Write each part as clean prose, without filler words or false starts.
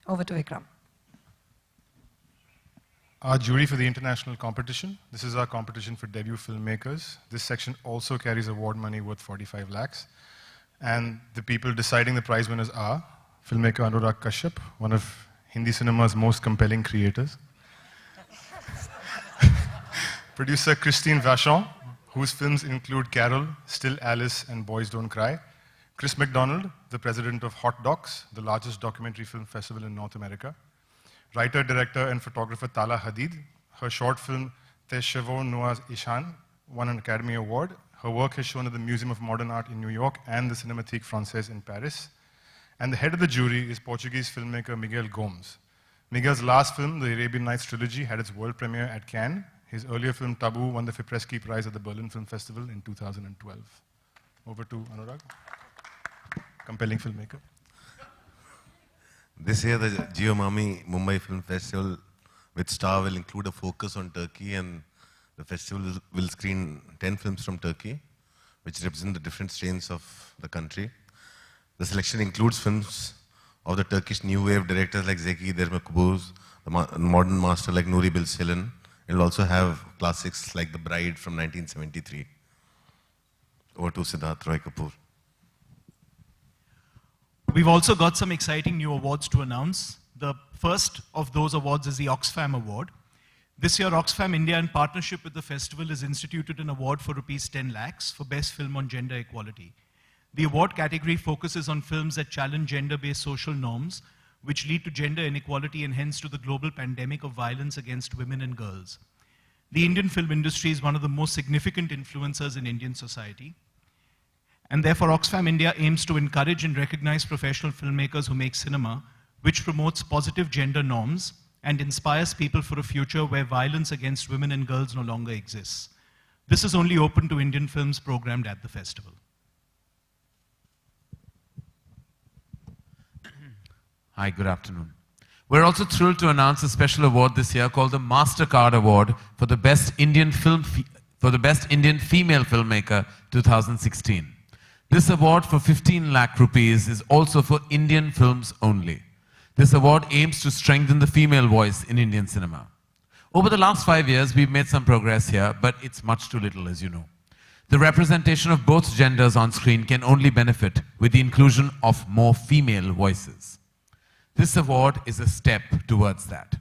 Over to Ikram. Our jury for the international competition. This is our competition for debut filmmakers. This section also carries award money worth 45 lakhs. And the people deciding the prize winners are filmmaker Anurag Kashyap, one of Hindi cinema's most compelling creators. Producer Christine Vachon, whose films include Carol, Still Alice, and Boys Don't Cry. Chris McDonald, the president of Hot Docs, the largest documentary film festival in North America. Writer, director, and photographer Tala Hadid. Her short film, Tes Chevaux Noirs Ishan, won an Academy Award. Her work has shown at the Museum of Modern Art in New York and the Cinémathèque Française in Paris. And the head of the jury is Portuguese filmmaker Miguel Gomes. Miguel's last film, the Arabian Nights trilogy, had its world premiere at Cannes. His earlier film, Tabu, won the Fipresci Prize at the Berlin Film Festival in 2012. Over to Anurag, compelling filmmaker. This year, the Geomami Mumbai Film Festival with Star will include a focus on Turkey, and the festival will screen 10 films from Turkey, which represent the different strains of the country. The selection includes films of the Turkish new wave directors like Zeki Demirkubuz, the modern master like Nuri Bilge. It will also have classics like The Bride from 1973. Over to Siddharth Roy Kapoor. We've also got some exciting new awards to announce. The first of those awards is the Oxfam Award. This year, Oxfam India, in partnership with the festival, has instituted an award for rupees 10 lakhs for Best Film on Gender Equality. The award category focuses on films that challenge gender-based social norms, which lead to gender inequality and hence to the global pandemic of violence against women and girls. The Indian film industry is one of the most significant influencers in Indian society. And therefore, Oxfam India aims to encourage and recognize professional filmmakers who make cinema, which promotes positive gender norms and inspires people for a future where violence against women and girls no longer exists. This is only open to Indian films programmed at the festival. Hi, good afternoon. We're also thrilled to announce a special award this year called the MasterCard Award for the Best Indian Female Filmmaker 2016. This award for 15 lakh rupees is also for Indian films only. This award aims to strengthen the female voice in Indian cinema. Over the last 5 years, we've made some progress here, but it's much too little, as you know. The representation of both genders on screen can only benefit with the inclusion of more female voices. This award is a step towards that.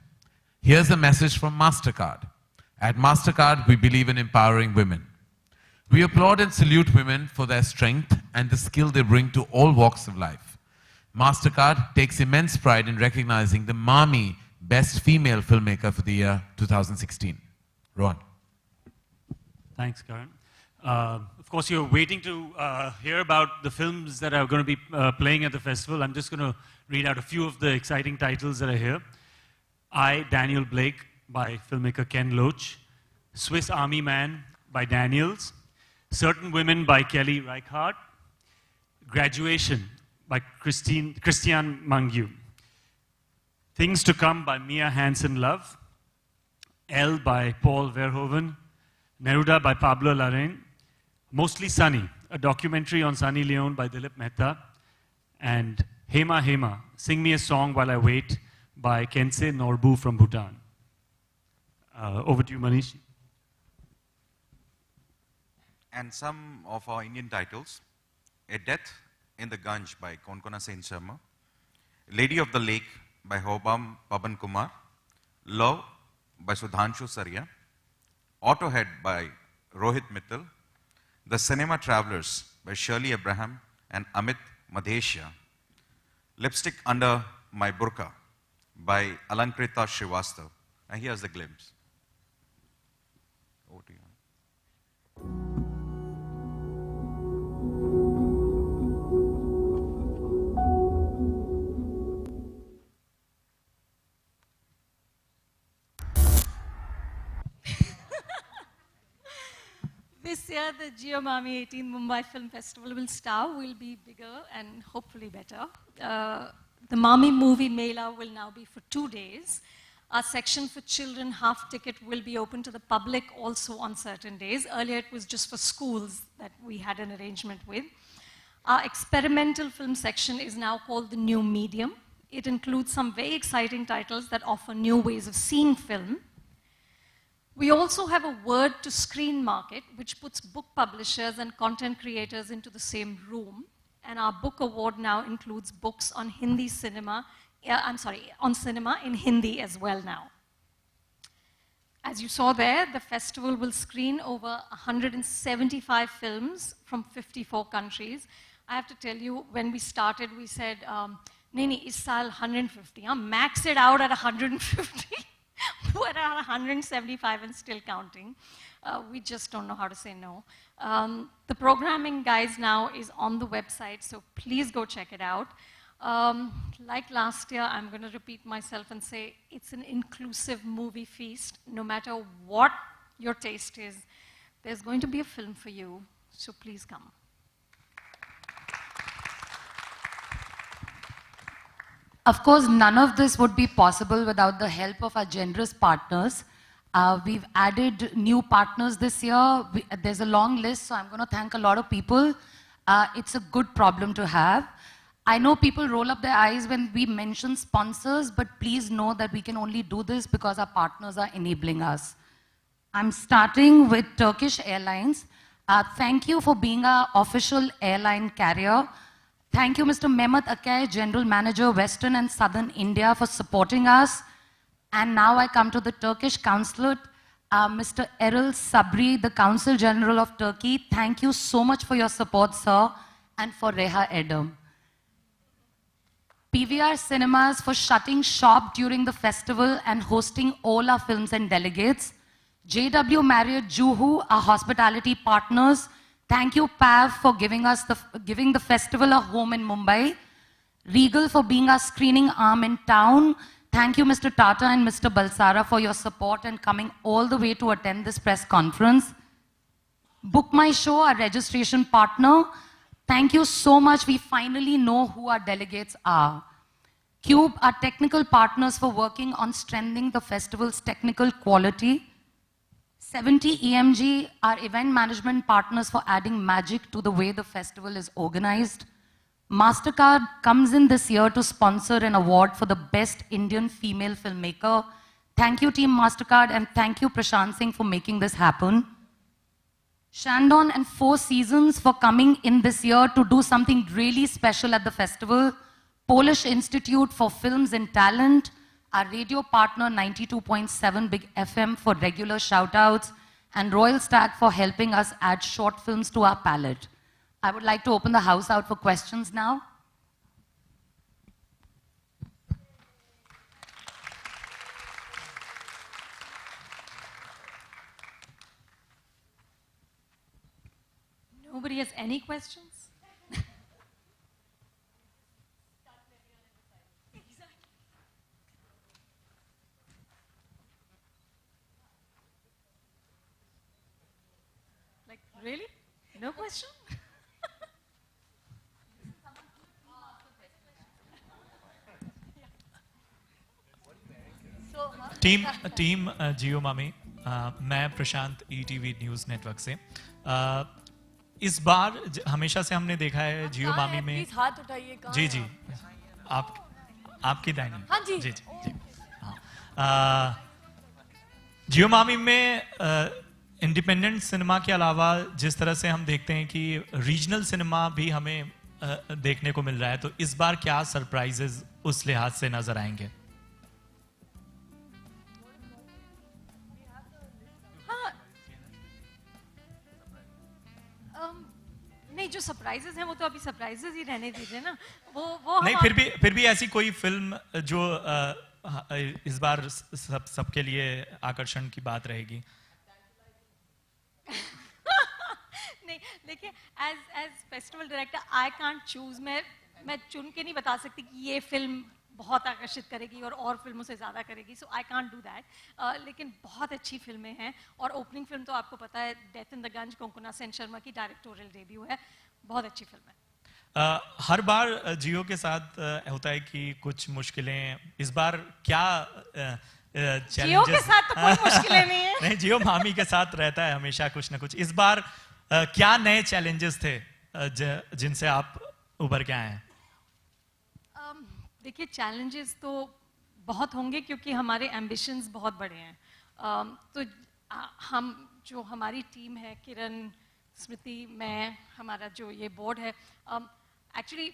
Here's a message from MasterCard. At MasterCard, we believe in empowering women. We applaud and salute women for their strength and the skill they bring to all walks of life. MasterCard takes immense pride in recognizing the MAMI Best Female Filmmaker for the year 2016. Rohan. Thanks, Karan. Of course, you're waiting to hear about the films that are going to be playing at the festival. I'm just going to read out a few of the exciting titles that are here. I, Daniel Blake, by filmmaker Ken Loach. Swiss Army Man by Daniels. Certain Women by Kelly Reichardt. Graduation by Christian Mangiu. Things to Come by Mia Hansen-Love. Elle by Paul Verhoeven. Neruda by Pablo Larraín. Mostly Sunny, a documentary on Sunny Leone by Dilip Mehta. And Hema Hema, Sing Me a Song While I Wait by Kensei Norbu from Bhutan. Over to you, Manish. And some of our Indian titles. A Death in the Ganj by Konkona Sen Sharma. Lady of the Lake by Hobam Paban Kumar. Love by Sudhanshu Sarya. Autohead by Rohit Mittal. The Cinema Travelers by Shirley Abraham and Amit Madhesha. Lipstick Under My Burqa by Alankrita Srivastav. And here's the glimpse. Over to you. This year, the Geomami 18 Mumbai Film Festival will be bigger and hopefully better. The Mami Movie Mela will now be for 2 days. Our section for children, half ticket, will be open to the public also on certain days. Earlier, it was just for schools that we had an arrangement with. Our experimental film section is now called The New Medium. It includes some very exciting titles that offer new ways of seeing film. We also have a word to screen market, which puts book publishers and content creators into the same room. And our book award now includes books on Hindi cinema, on cinema in Hindi as well now. As you saw there, the festival will screen over 175 films from 54 countries. I have to tell you, when we started, we said, nahi, is saal 150, max it out at 150. We're at 175 and still counting. We just don't know how to say no. The programming, guys, now is on the website, so please go check it out. Like last year, I'm going to repeat myself and say it's an inclusive movie feast. No matter what your taste is, there's going to be a film for you, so please come. Of course, none of this would be possible without the help of our generous partners. We've added new partners this year. There's a long list, so I'm going to thank a lot of people. It's a good problem to have. I know people roll up their eyes when we mention sponsors, but please know that we can only do this because our partners are enabling us. I'm starting with Turkish Airlines. Thank you for being our official airline carrier. Thank you, Mr. Mehmet Akay, General Manager, Western and Southern India, for supporting us. And now I come to the Turkish Consulate. Mr. Erol Sabri, the Consul General of Turkey, thank you so much for your support, sir, and for Reha Edom. PVR Cinemas for shutting shop during the festival and hosting all our films and delegates. JW Marriott Juhu, our hospitality partners. Thank you, PAV, for giving the festival a home in Mumbai. Regal for being our screening arm in town. Thank you, Mr. Tata and Mr. Balsara, for your support and coming all the way to attend this press conference. Book My Show, our registration partner. Thank you so much. We finally know who our delegates are. Cube, our technical partners, for working on strengthening the festival's technical quality. 70 EMG, our event management partners, for adding magic to the way the festival is organized. MasterCard comes in this year to sponsor an award for the best Indian female filmmaker. Thank you, Team MasterCard, and thank you, Prashant Singh, for making this happen. Shandon and Four Seasons for coming in this year to do something really special at the festival. Polish Institute for Films and Talent, our radio partner 92.7 Big FM for regular shoutouts, and Royal Stag for helping us add short films to our palette. I would like to open the house out for questions now. Nobody has any questions? Like, really? No question? Team Jio मामी, मैं प्रशांत ETV news network से। इस बार हमेशा से हमने देखा है जियो मामी में, हाथ उठाइए, जी जी, आपकी दाहिनी, हाँ जी, जी जी, जी, हाँ। जियो मामी में इंडिपेंडेंट सिनेमा के अलावा जिस तरह से हम देखते हैं कि रीजनल सिनेमा भी हमें देखने को मिल रहा है, तो इस बार क्या सरप्राइजेस उस लिहाज से नजर आएंगे? नहीं, जो सरप्राइजेस हैं वो तो अभी सरप्राइजेस ही रहने दीजिए ना। वो नहीं, फिर भी ऐसी कोई फिल्म जो इस बार सबके लिए आकर्षण की बात रहेगी? नहीं, देखिए, as festival director I can't choose. मैं चुन के नहीं बता सकती कि ये फिल्म बहुत आकर्षित करेगी और फिल्मों से ज़्यादा करेगी, सो आई कांट डू दैट। लेकिन बहुत अच्छी फिल्में हैं, और ओपनिंग फिल्म तो आपको पता है, डेथ इन द गंज, कोंकणा सेन शर्मा की डायरेक्टोरियल डेब्यू है, बहुत अच्छी फिल्म है। हर बार जियो के साथ होता है कि कुछ मुश्किलें, इस बार क्या जियो के साथ तो कोई मुश्किलें नहीं है। नहीं, जियो मामी के साथ रहता है हमेशा कुछ ना कुछ। इस बार क्या नए चैलेंजेस थे जिनसे आप उभर के आए हैं? देखिए चैलेंजेस तो बहुत होंगे क्योंकि हमारे एम्बिशंस बहुत बड़े हैं। तो हम जो हमारी टीम है, किरण, स्मृति, मैं, हमारा जो ये बोर्ड है, actually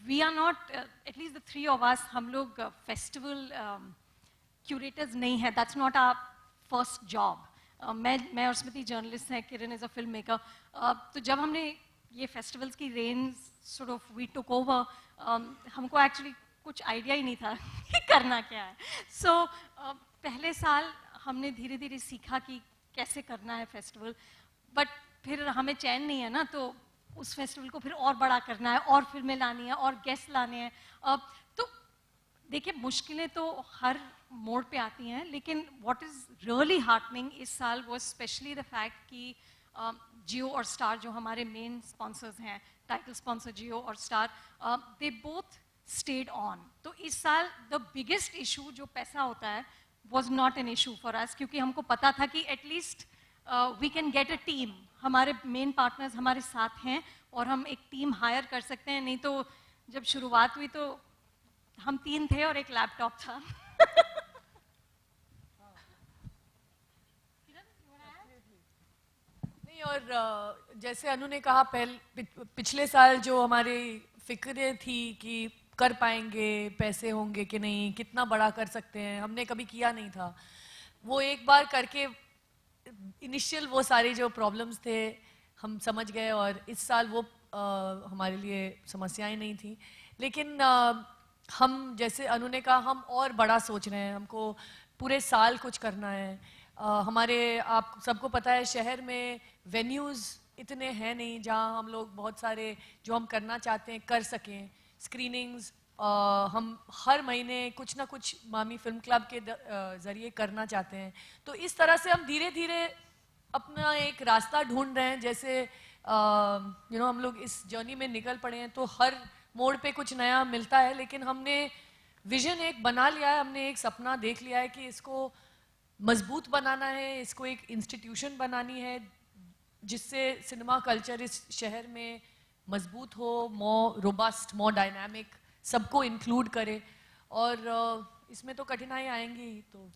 we are not, at least the three of us, हम लोग फेस्टिवल क्यूरेटर्स नहीं है, that's not our first job. मैं और स्मृति जर्नलिस्ट हैं, Kiran is a film maker. तो जब हमने ये फेस्टिवल्स की range sort of we took over, हमको एक्चुअली कुछ आइडिया ही नहीं था कि करना क्या है। सो पहले साल हमने धीरे धीरे सीखा कि कैसे करना है फेस्टिवल, बट फिर हमें चैन नहीं है ना, तो उस फेस्टिवल को फिर और बड़ा करना है, और फिल्में लानी है, और गेस्ट लाने हैं। तो देखिए मुश्किलें तो हर मोड़ पे आती हैं, लेकिन व्हाट इज़ रियली हार्टनिंग इस साल वो स्पेशली द फैक्ट कि जियो और स्टार जो हमारे मेन स्पॉन्सर्स हैं, टाइटल स्पॉन्सर जियो और star, they both stayed on. तो इस साल द बिगेस्ट इशू जो पैसा होता है was not an issue for us, क्योंकि हमको पता था कि at least we can get a team, हमारे मेन पार्टनर्स हमारे साथ हैं और हम एक टीम हायर कर सकते हैं। नहीं तो जब शुरुआत हुई तो हम 3 थे और एक लैपटॉप था। नहीं, और जैसे अनु ने कहा, पिछले साल जो हमारी फिक्रें थी कि कर पाएंगे, पैसे होंगे कि नहीं, कितना बड़ा कर सकते हैं, हमने कभी किया नहीं था। वो एक बार करके इनिशियल वो सारे जो प्रॉब्लम्स थे हम समझ गए, और इस साल वो हमारे लिए समस्याएं नहीं थी। लेकिन हम, जैसे अनु ने कहा, हम और बड़ा सोच रहे हैं, हमको पूरे साल कुछ करना है। हमारे, आप सबको पता है, शहर में वेन्यूज़ इतने हैं नहीं जहां हम लोग बहुत सारे जो हम करना चाहते हैं कर सकें। स्क्रीनिंग्स हम हर महीने कुछ ना कुछ मामी फिल्म क्लब के ज़रिए करना चाहते हैं। तो इस तरह से हम धीरे धीरे अपना एक रास्ता ढूंढ रहे हैं। जैसे हम लोग इस जर्नी में निकल पड़े हैं, तो हर मोड़ पे कुछ नया मिलता है, लेकिन हमने विजन एक बना लिया है, हमने एक सपना देख लिया है कि इसको मजबूत बनाना है, इसको एक इंस्टीट्यूशन बनानी है जिससे सिनेमा कल्चर इस शहर में मजबूत हो, मोर रोबस्ट, मोर डायनामिक, सबको इंक्लूड करे। और इसमें तो कठिनाई आएंगी ही, तो